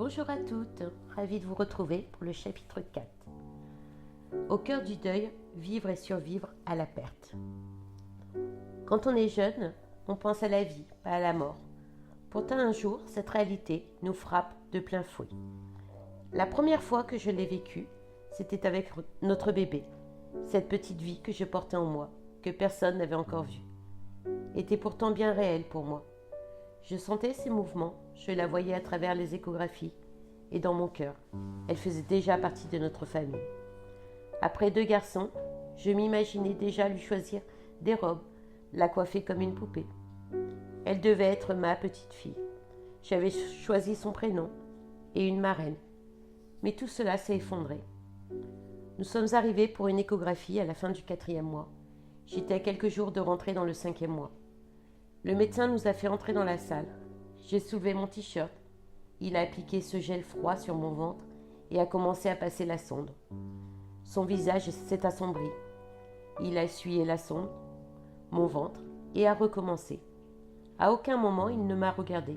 Bonjour à toutes, ravie de vous retrouver pour le chapitre 4. Au cœur du deuil, vivre et survivre à la perte. Quand on est jeune, on pense à la vie, pas à la mort. Pourtant un jour, cette réalité nous frappe de plein fouet. La première fois que je l'ai vécue, c'était avec notre bébé. Cette petite vie que je portais en moi, que personne n'avait encore vue, était pourtant bien réelle pour moi. Je sentais ses mouvements, je la voyais à travers les échographies et dans mon cœur. Elle faisait déjà partie de notre famille. Après 2 garçons, je m'imaginais déjà lui choisir des robes, la coiffer comme une poupée. Elle devait être ma petite fille. J'avais choisi son prénom et une marraine. Mais tout cela s'est effondré. Nous sommes arrivés pour une échographie à la fin du 4e mois. J'étais à quelques jours de rentrer dans le 5e mois. Le médecin nous a fait entrer dans la salle. J'ai soulevé mon t-shirt. Il a appliqué ce gel froid sur mon ventre et a commencé à passer la sonde. Son visage s'est assombri. Il a essuyé la sonde, mon ventre, et a recommencé. À aucun moment il ne m'a regardé.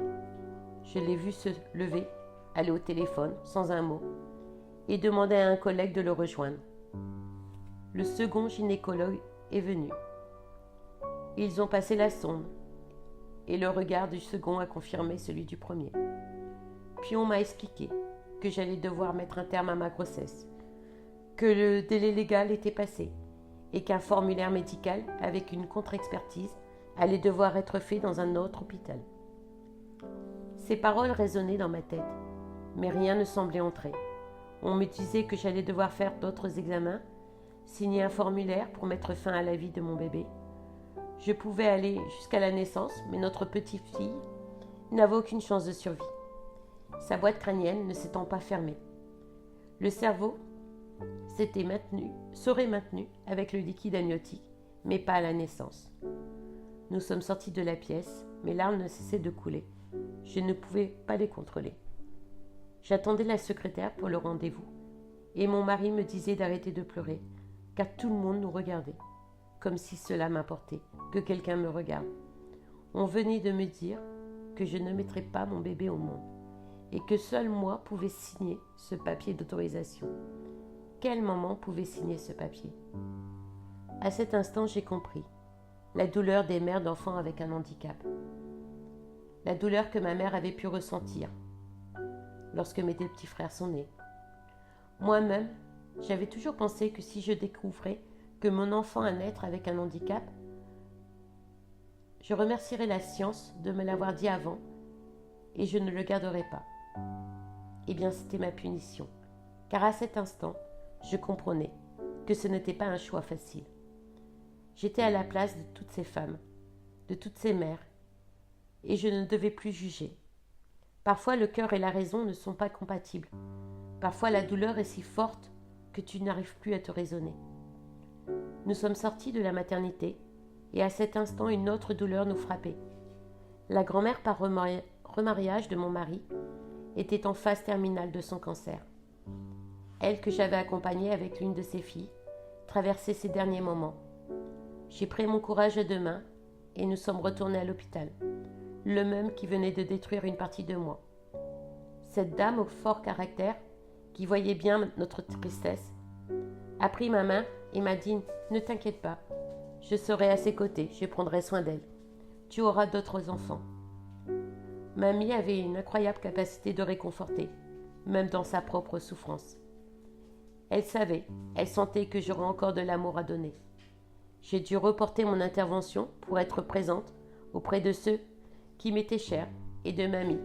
Je l'ai vu se lever, aller au téléphone, sans un mot, et demander à un collègue de le rejoindre. Le second gynécologue est venu. Ils ont passé la sonde, et le regard du second a confirmé celui du premier. Puis on m'a expliqué que j'allais devoir mettre un terme à ma grossesse, que le délai légal était passé, et qu'un formulaire médical avec une contre-expertise allait devoir être fait dans un autre hôpital. Ces paroles résonnaient dans ma tête, mais rien ne semblait entrer. On me disait que j'allais devoir faire d'autres examens, signer un formulaire pour mettre fin à la vie de mon bébé. Je pouvais aller jusqu'à la naissance, mais notre petite fille n'avait aucune chance de survie. Sa boîte crânienne ne s'étant pas fermée. Le cerveau serait maintenu avec le liquide amniotique, mais pas à la naissance. Nous sommes sortis de la pièce, mes larmes ne cessaient de couler. Je ne pouvais pas les contrôler. J'attendais la secrétaire pour le rendez-vous, et mon mari me disait d'arrêter de pleurer, car tout le monde nous regardait, comme si cela m'importait, que quelqu'un me regarde. On venait de me dire que je ne mettrais pas mon bébé au monde, et que seul moi pouvais signer ce papier d'autorisation. Quelle maman pouvait signer ce papier? À cet instant, j'ai compris la douleur des mères d'enfants avec un handicap. La douleur que ma mère avait pu ressentir lorsque mes 2 petits frères sont nés. Moi-même, j'avais toujours pensé que si je découvrais que mon enfant a naître avec un handicap, je remercierais la science de me l'avoir dit avant et je ne le garderais pas. Eh bien, c'était ma punition, car à cet instant, je comprenais que ce n'était pas un choix facile. J'étais à la place de toutes ces femmes, de toutes ces mères, et je ne devais plus juger. Parfois, le cœur et la raison ne sont pas compatibles. Parfois, la douleur est si forte que tu n'arrives plus à te raisonner. Nous sommes sortis de la maternité, et à cet instant, une autre douleur nous frappait. La grand-mère par remariage de mon mari était en phase terminale de son cancer. Elle, que j'avais accompagnée avec l'une de ses filles, traversait ses derniers moments. J'ai pris mon courage à 2 mains et nous sommes retournés à l'hôpital, le même qui venait de détruire une partie de moi. Cette dame au fort caractère, qui voyait bien notre tristesse, a pris ma main et m'a dit « Ne t'inquiète pas, je serai à ses côtés, je prendrai soin d'elle. Tu auras d'autres enfants. » Mamie avait une incroyable capacité de réconforter, même dans sa propre souffrance. Elle savait, elle sentait que j'aurais encore de l'amour à donner. J'ai dû reporter mon intervention pour être présente auprès de ceux qui m'étaient chers et de mamie,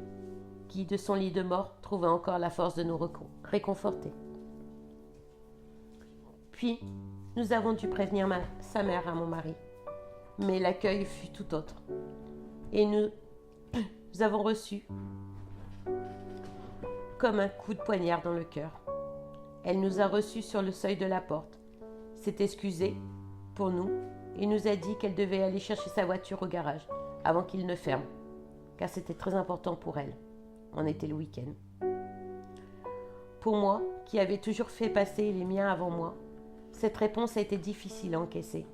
qui, de son lit de mort, trouvait encore la force de nous réconforter. Puis, nous avons dû prévenir sa mère à mon mari, mais l'accueil fut tout autre. Et nous avons reçu comme un coup de poignard dans le cœur. Elle nous a reçus sur le seuil de la porte, s'est excusée pour nous et nous a dit qu'elle devait aller chercher sa voiture au garage avant qu'il ne ferme, car c'était très important pour elle. On était le week-end. Pour moi, qui avais toujours fait passer les miens avant moi, cette réponse a été difficile à encaisser.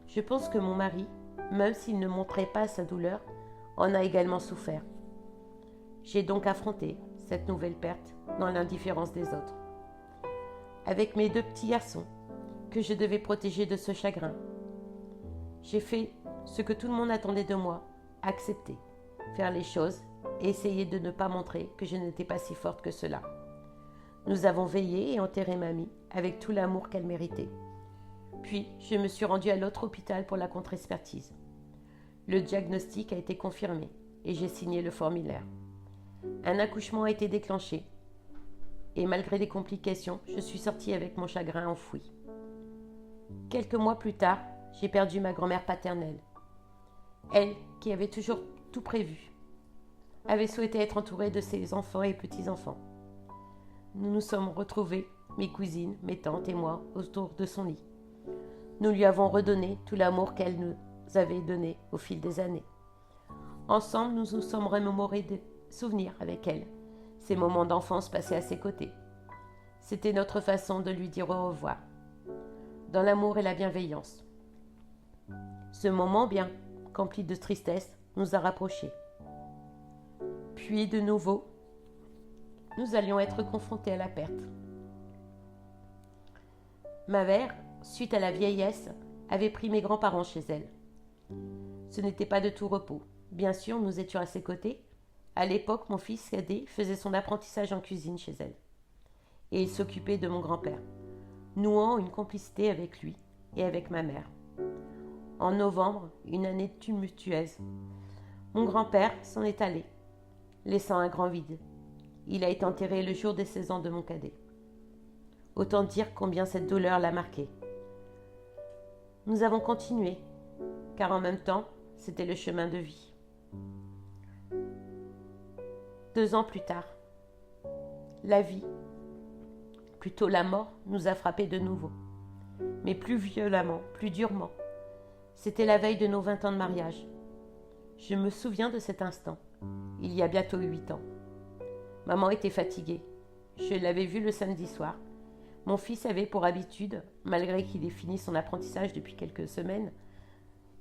Je pense que mon mari, même s'il ne montrait pas sa douleur, en a également souffert. J'ai donc affronté cette nouvelle perte, dans l'indifférence des autres. Avec mes 2 petits garçons, que je devais protéger de ce chagrin, j'ai fait ce que tout le monde attendait de moi, accepter, faire les choses et essayer de ne pas montrer que je n'étais pas si forte que cela. Nous avons veillé et enterré mamie avec tout l'amour qu'elle méritait. Puis, je me suis rendue à l'autre hôpital pour la contre-expertise. Le diagnostic a été confirmé et j'ai signé le formulaire. Un accouchement a été déclenché et malgré les complications, je suis sortie avec mon chagrin enfoui. Quelques mois plus tard, j'ai perdu ma grand-mère paternelle. Elle, qui avait toujours tout prévu, avait souhaité être entourée de ses enfants et petits-enfants. Nous nous sommes retrouvés, mes cousines, mes tantes et moi, autour de son lit. Nous lui avons redonné tout l'amour qu'elle nous avait donné au fil des années. Ensemble, nous nous sommes remémorés des souvenirs avec elle, ces moments d'enfance passés à ses côtés. C'était notre façon de lui dire au revoir, dans l'amour et la bienveillance. Ce moment bien qu'empli de tristesse nous a rapprochés. Puis de nouveau, nous allions être confrontés à la perte. Ma mère, suite à la vieillesse, avait pris mes grands-parents chez elle. Ce n'était pas de tout repos. Bien sûr, nous étions à ses côtés. À l'époque, mon fils cadet faisait son apprentissage en cuisine chez elle. Et il s'occupait de mon grand-père, nouant une complicité avec lui et avec ma mère. En novembre, une année tumultueuse, mon grand-père s'en est allé, laissant un grand vide. Il a été enterré le jour des 16 ans de mon cadet. Autant dire combien cette douleur l'a marqué. Nous avons continué, car en même temps, c'était le chemin de vie. 2 ans plus tard, la vie, plutôt la mort, nous a frappés de nouveau. Mais plus violemment, plus durement. C'était la veille de nos 20 ans de mariage. Je me souviens de cet instant, il y a bientôt 8 ans. Maman était fatiguée. Je l'avais vue le samedi soir. Mon fils avait pour habitude, malgré qu'il ait fini son apprentissage depuis quelques semaines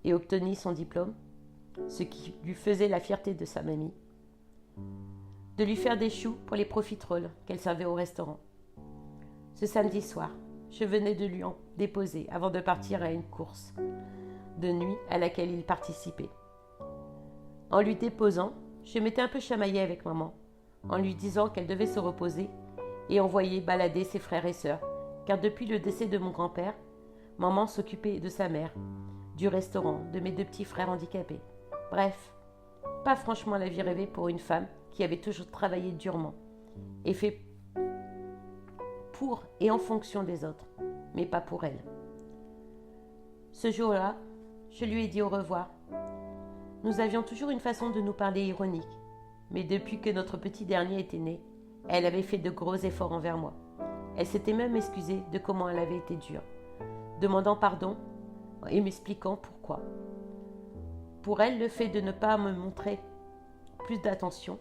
et obtenu son diplôme, ce qui lui faisait la fierté de sa mamie, de lui faire des choux pour les profiteroles qu'elle servait au restaurant. Ce samedi soir, je venais de lui en déposer avant de partir à une course de nuit à laquelle il participait. En lui déposant, je m'étais un peu chamaillée avec maman, en lui disant qu'elle devait se reposer et envoyer balader ses frères et sœurs, car depuis le décès de mon grand-père, maman s'occupait de sa mère, du restaurant, de mes 2 petits frères handicapés. Bref, pas franchement la vie rêvée pour une femme qui avait toujours travaillé durement et fait pour et en fonction des autres, mais pas pour elle. Ce jour-là, je lui ai dit au revoir. Nous avions toujours une façon de nous parler ironique, mais depuis que notre petit dernier était né, elle avait fait de gros efforts envers moi. Elle s'était même excusée de comment elle avait été dure, demandant pardon et m'expliquant pourquoi. Pour elle, le fait de ne pas me montrer plus d'attention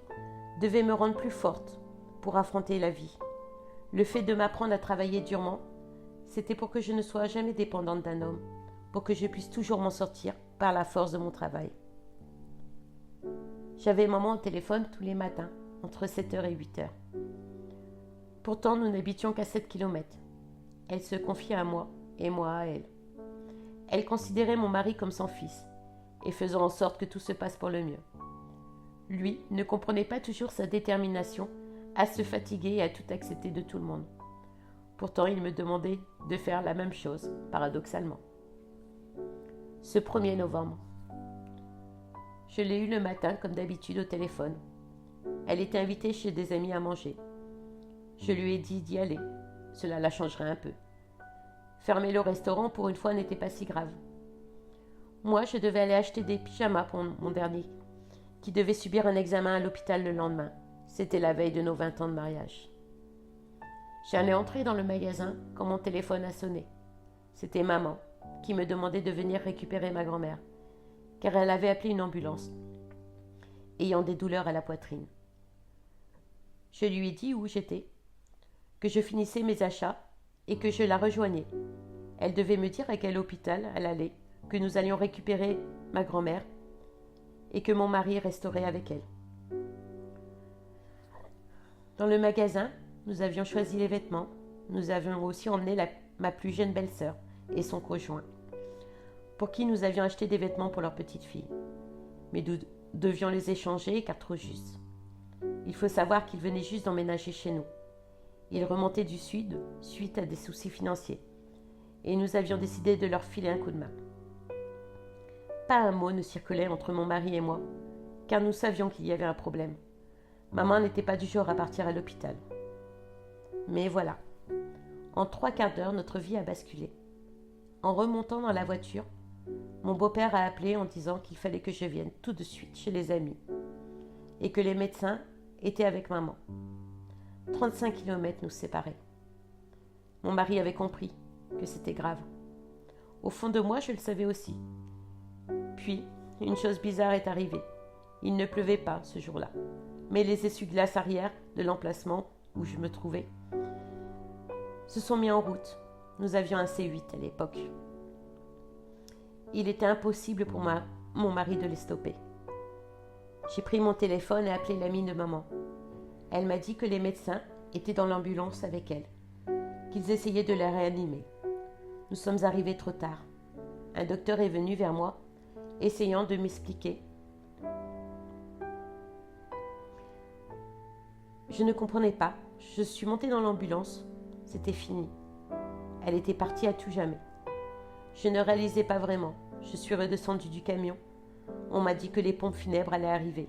devait me rendre plus forte pour affronter la vie. Le fait de m'apprendre à travailler durement, c'était pour que je ne sois jamais dépendante d'un homme, pour que je puisse toujours m'en sortir par la force de mon travail. J'avais maman au téléphone tous les matins, entre 7h et 8h. Pourtant, nous n'habitions qu'à 7 km. Elle se confiait à moi et moi à elle. Elle considérait mon mari comme son fils et faisant en sorte que tout se passe pour le mieux. Lui ne comprenait pas toujours sa détermination à se fatiguer et à tout accepter de tout le monde. Pourtant, il me demandait de faire la même chose, paradoxalement. Ce 1er novembre, je l'ai eu le matin, comme d'habitude, au téléphone. Elle était invitée chez des amis à manger. Je lui ai dit d'y aller. Cela la changerait un peu. Fermer le restaurant, pour une fois, n'était pas si grave. Moi, je devais aller acheter des pyjamas pour mon dernier, qui devait subir un examen à l'hôpital le lendemain. C'était la veille de nos 20 ans de mariage. J'allais entrer dans le magasin quand mon téléphone a sonné. C'était maman, qui me demandait de venir récupérer ma grand-mère, car elle avait appelé une ambulance, ayant des douleurs à la poitrine. Je lui ai dit où j'étais, que je finissais mes achats et que je la rejoignais. Elle devait me dire à quel hôpital elle allait, que nous allions récupérer ma grand-mère et que mon mari resterait avec elle. Dans le magasin, nous avions choisi les vêtements. Nous avions aussi emmené ma plus jeune belle-sœur et son conjoint, pour qui nous avions acheté des vêtements pour leur petite fille. Mais nous devions les échanger car trop juste. Il faut savoir qu'ils venaient juste d'emménager chez nous. Ils remontaient du sud suite à des soucis financiers. Et nous avions décidé de leur filer un coup de main. Pas un mot ne circulait entre mon mari et moi, car nous savions qu'il y avait un problème. Maman n'était pas du genre à partir à l'hôpital. Mais voilà, en 3/4 d'heure, notre vie a basculé. En remontant dans la voiture, mon beau-père a appelé en disant qu'il fallait que je vienne tout de suite chez les amis et que les médecins étaient avec maman. 35 km nous séparaient. Mon mari avait compris que c'était grave. Au fond de moi, je le savais aussi. Puis, une chose bizarre est arrivée. Il ne pleuvait pas ce jour-là, mais les essuie-glaces arrière de l'emplacement où je me trouvais se sont mis en route. Nous avions un C8 à l'époque. Il était impossible pour mon mari de les stopper. J'ai pris mon téléphone et appelé l'amie de maman. Elle m'a dit que les médecins étaient dans l'ambulance avec elle, qu'ils essayaient de la réanimer. Nous sommes arrivés trop tard. Un docteur est venu vers moi, essayant de m'expliquer. Je ne comprenais pas. Je suis montée dans l'ambulance. C'était fini. Elle était partie à tout jamais. Je ne réalisais pas vraiment. Je suis redescendue du camion. On m'a dit que les pompes funèbres allaient arriver.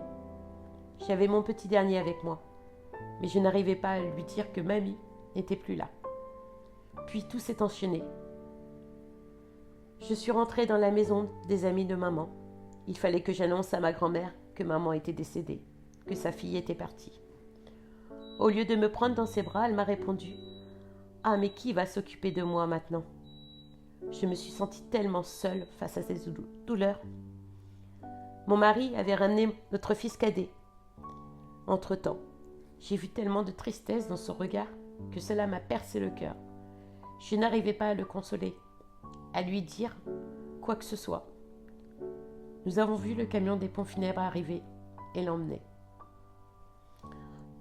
J'avais mon petit dernier avec moi, mais je n'arrivais pas à lui dire que mamie n'était plus là. Puis tout s'est enchaîné. Je suis rentrée dans la maison des amis de maman. Il fallait que j'annonce à ma grand-mère que maman était décédée, que sa fille était partie. Au lieu de me prendre dans ses bras, elle m'a répondu « Ah, mais qui va s'occuper de moi maintenant ?» Je me suis sentie tellement seule face à ces douleurs. Mon mari avait ramené notre fils cadet. Entre-temps, j'ai vu tellement de tristesse dans son regard que cela m'a percé le cœur. Je n'arrivais pas à le consoler, à lui dire quoi que ce soit. Nous avons vu le camion des pompes funèbres arriver et l'emmener.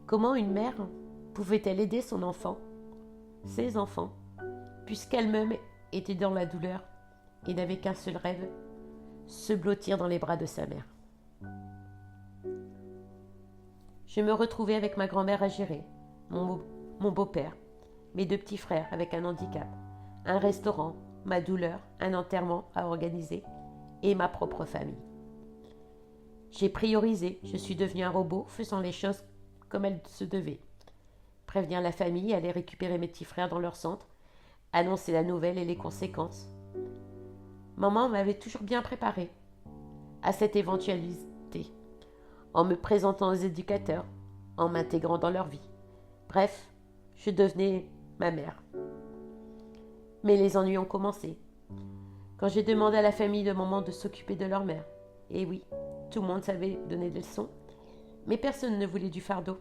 Comment une mère pouvait-elle aider son enfant, ses enfants, puisqu'elle-même était dans la douleur et n'avait qu'un seul rêve, se blottir dans les bras de sa mère. Je me retrouvais avec ma grand-mère à gérer, mon beau-père, mes 2 petits frères avec un handicap, un restaurant, ma douleur, un enterrement à organiser et ma propre famille. J'ai priorisé, je suis devenue un robot faisant les choses comme elles se devaient. Prévenir la famille, aller récupérer mes petits frères dans leur centre, annoncer la nouvelle et les conséquences. Maman m'avait toujours bien préparée à cette éventualité, en me présentant aux éducateurs, en m'intégrant dans leur vie. Bref, je devenais ma mère. Mais les ennuis ont commencé. Quand j'ai demandé à la famille de maman de s'occuper de leur mère, et oui, tout le monde savait donner des leçons, mais personne ne voulait du fardeau.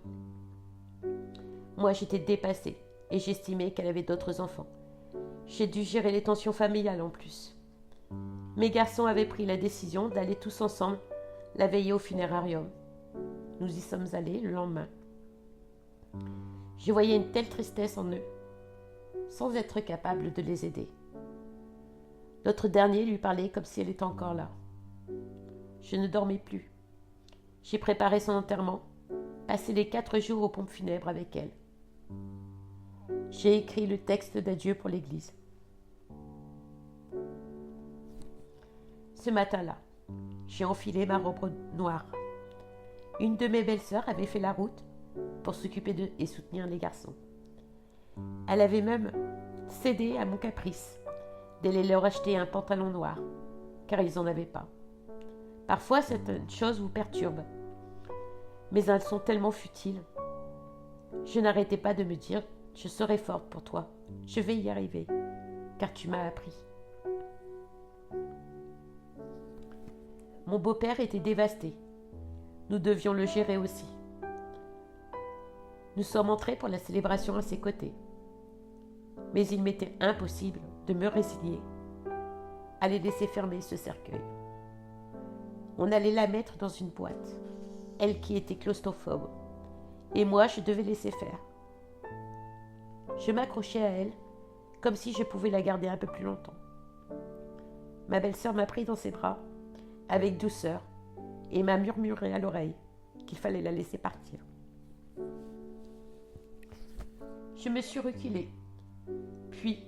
Moi, j'étais dépassée et j'estimais qu'elle avait d'autres enfants. J'ai dû gérer les tensions familiales en plus. Mes garçons avaient pris la décision d'aller tous ensemble la veiller au funérarium. Nous y sommes allés le lendemain. Je voyais une telle tristesse en eux, sans être capable de les aider. L'autre dernier lui parlait comme si elle était encore là. Je ne dormais plus. J'ai préparé son enterrement, passé les 4 jours aux pompes funèbres avec elle. J'ai écrit le texte d'adieu pour l'église. Ce matin-là, j'ai enfilé ma robe noire. Une de mes belles-sœurs avait fait la route pour s'occuper d'eux et soutenir les garçons. Elle avait même cédé à mon caprice d'aller leur acheter un pantalon noir, car ils n'en avaient pas. Parfois, certaines choses vous perturbent, mais elles sont tellement futiles. Je n'arrêtais pas de me dire « Je serai forte pour toi, je vais y arriver, car tu m'as appris. » Mon beau-père était dévasté. Nous devions le gérer aussi. Nous sommes entrés pour la célébration à ses côtés. Mais il m'était impossible de me résigner à les laisser fermer ce cercueil. On allait la mettre dans une boîte, elle qui était claustrophobe, et moi je devais laisser faire. Je m'accrochais à elle, comme si je pouvais la garder un peu plus longtemps. Ma belle-sœur m'a pris dans ses bras, avec douceur, et m'a murmuré à l'oreille qu'il fallait la laisser partir. Je me suis reculée, puis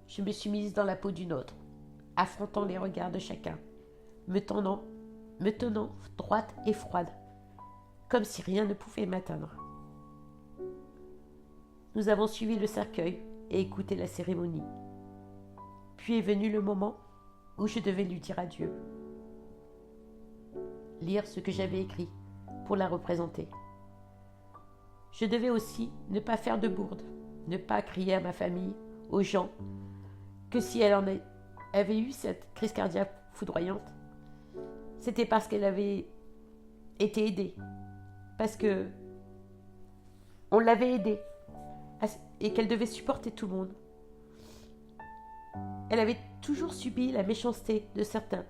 je me suis mise dans la peau d'une autre, affrontant les regards de chacun, me tenant droite et froide, comme si rien ne pouvait m'atteindre. Nous avons suivi le cercueil et écouté la cérémonie. Puis est venu le moment où je devais lui dire adieu. Lire ce que j'avais écrit pour la représenter. Je devais aussi ne pas faire de bourde, ne pas crier à ma famille, aux gens, que si elle avait eu cette crise cardiaque foudroyante, c'était parce qu'elle avait été aidée, parce que on l'avait aidée et qu'elle devait supporter tout le monde. Elle avait toujours subi la méchanceté de certains,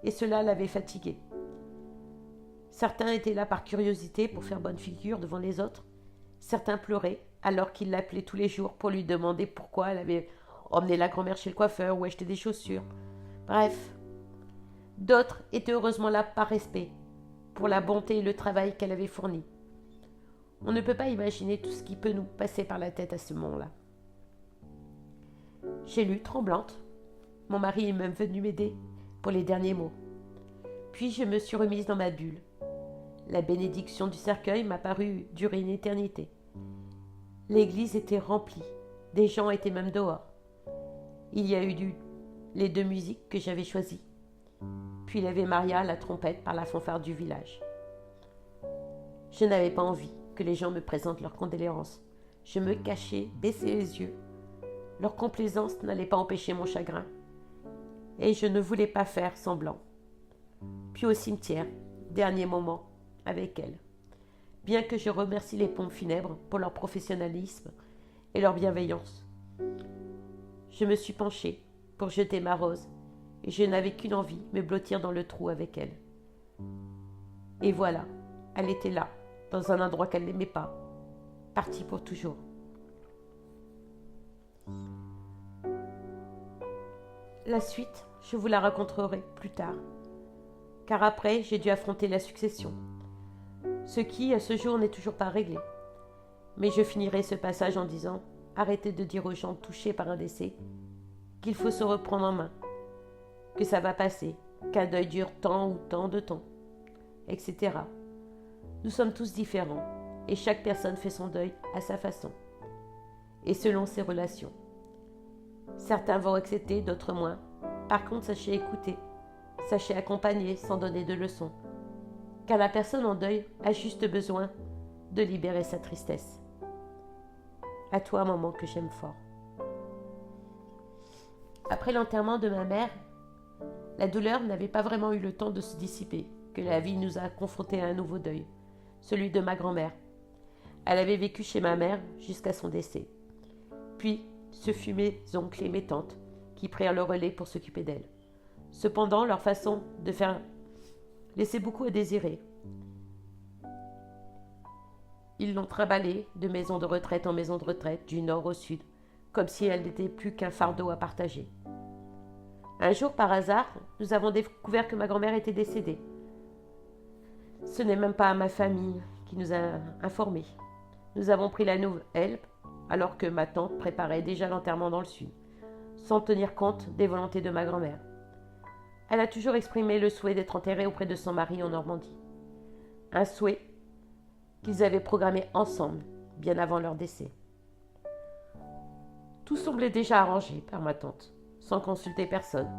et cela l'avait fatiguée. Certains étaient là par curiosité pour faire bonne figure devant les autres. Certains pleuraient alors qu'ils l'appelaient tous les jours pour lui demander pourquoi elle avait emmené la grand-mère chez le coiffeur ou acheté des chaussures. Bref, d'autres étaient heureusement là par respect pour la bonté et le travail qu'elle avait fourni. On ne peut pas imaginer tout ce qui peut nous passer par la tête à ce moment-là. J'ai lu, tremblante. Mon mari est même venu m'aider pour les derniers mots. Puis je me suis remise dans ma bulle. La bénédiction du cercueil m'a paru durer une éternité. L'église était remplie. Des gens étaient même dehors. Il y a eu les 2 musiques que j'avais choisies. Puis il y avait Maria à la trompette par la fanfare du village. Je n'avais pas envie que les gens me présentent leurs condoléances. Je me cachais, baissais les yeux. Leur complaisance n'allait pas empêcher mon chagrin. Et je ne voulais pas faire semblant. Puis au cimetière, dernier moment avec elle. Bien que je remercie les pompes funèbres pour leur professionnalisme et leur bienveillance. Je me suis penchée pour jeter ma rose et je n'avais qu'une envie, me blottir dans le trou avec elle. Et voilà, elle était là, dans un endroit qu'elle n'aimait pas, partie pour toujours. La suite, je vous la raconterai plus tard, car après, j'ai dû affronter la succession, ce qui, à ce jour, n'est toujours pas réglé. Mais je finirai ce passage en disant « Arrêtez de dire aux gens touchés par un décès qu'il faut se reprendre en main, que ça va passer, qu'un deuil dure tant ou tant de temps, etc. Nous sommes tous différents et chaque personne fait son deuil à sa façon et selon ses relations. Certains vont accepter, d'autres moins. Par contre, sachez écouter, sachez accompagner sans donner de leçons, car la personne en deuil a juste besoin de libérer sa tristesse. À toi, maman, que j'aime fort. Après l'enterrement de ma mère, la douleur n'avait pas vraiment eu le temps de se dissiper, que la vie nous a confrontés à un nouveau deuil, celui de ma grand-mère. Elle avait vécu chez ma mère jusqu'à son décès. Puis, ce fut mes oncles et mes tantes qui prirent le relais pour s'occuper d'elle. Cependant, leur façon de faire laissait beaucoup à désirer. Ils l'ont trimballée de maison de retraite en maison de retraite, du nord au sud, comme si elle n'était plus qu'un fardeau à partager. Un jour, par hasard, nous avons découvert que ma grand-mère était décédée. Ce n'est même pas ma famille qui nous a informés. Nous avons pris la nouvelle alors que ma tante préparait déjà l'enterrement dans le sud, sans tenir compte des volontés de ma grand-mère. Elle a toujours exprimé le souhait d'être enterrée auprès de son mari en Normandie. Un souhait qu'ils avaient programmé ensemble, bien avant leur décès. Tout semblait déjà arrangé par ma tante, sans consulter personne,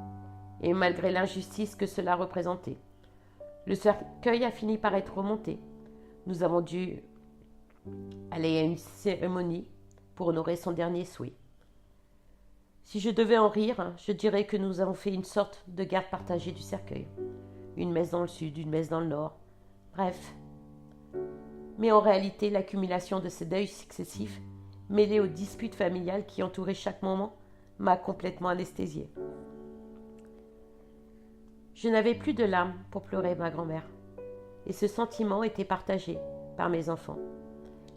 et malgré l'injustice que cela représentait. Le cercueil a fini par être remonté. Nous avons dû aller à une cérémonie pour honorer son dernier souhait. Si je devais en rire, je dirais que nous avons fait une sorte de garde partagée du cercueil. Une messe dans le sud, une messe dans le nord. Bref. Mais en réalité, l'accumulation de ces deuils successifs, mêlés aux disputes familiales qui entouraient chaque moment, m'a complètement anesthésiée. Je n'avais plus de larmes pour pleurer ma grand-mère, et ce sentiment était partagé par mes enfants.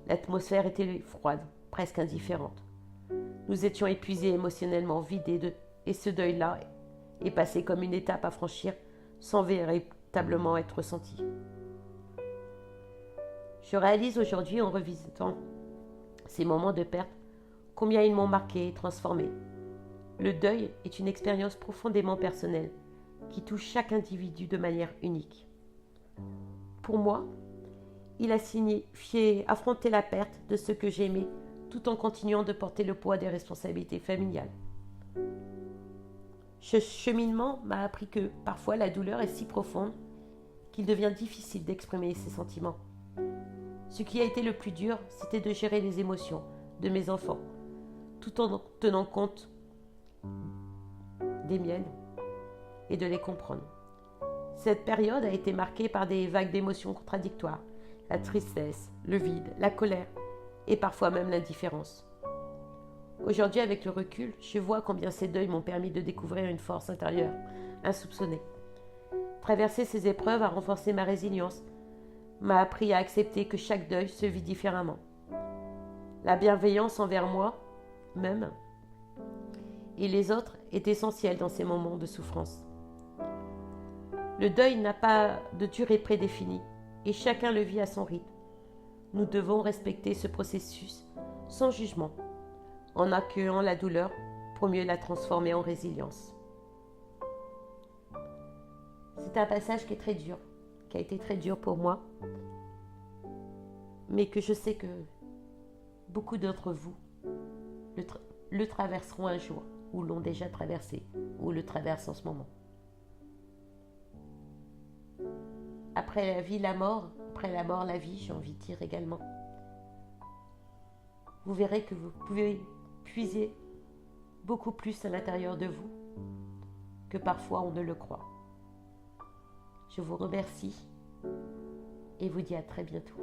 L'atmosphère était froide, presque indifférente. Nous étions épuisés émotionnellement, vidés et ce deuil-là est passé comme une étape à franchir sans véritablement être ressenti. Je réalise aujourd'hui, en revisitant ces moments de perte, combien ils m'ont marqué et transformé. Le deuil est une expérience profondément personnelle qui touche chaque individu de manière unique. Pour moi, il a signifié affronter la perte de ce que j'aimais tout en continuant de porter le poids des responsabilités familiales. Ce cheminement m'a appris que parfois la douleur est si profonde qu'il devient difficile d'exprimer ses sentiments. Ce qui a été le plus dur, c'était de gérer les émotions de mes enfants, tout en tenant compte des miennes et de les comprendre. Cette période a été marquée par des vagues d'émotions contradictoires, la tristesse, le vide, la colère et parfois même l'indifférence. Aujourd'hui, avec le recul, je vois combien ces deuils m'ont permis de découvrir une force intérieure insoupçonnée. Traverser ces épreuves a renforcé ma résilience, m'a appris à accepter que chaque deuil se vit différemment. La bienveillance envers moi-même et les autres est essentielle dans ces moments de souffrance. Le deuil n'a pas de durée prédéfinie et chacun le vit à son rythme. Nous devons respecter ce processus sans jugement, en accueillant la douleur pour mieux la transformer en résilience. C'est un passage qui est très dur, qui a été très dur pour moi, mais que je sais que beaucoup d'entre vous le traverseront un jour, ou l'ont déjà traversé, ou le traversent en ce moment. Après la vie, la mort, après la mort, la vie, j'ai envie de dire également. Vous verrez que vous pouvez puiser beaucoup plus à l'intérieur de vous que parfois on ne le croit. Je vous remercie et vous dis à très bientôt.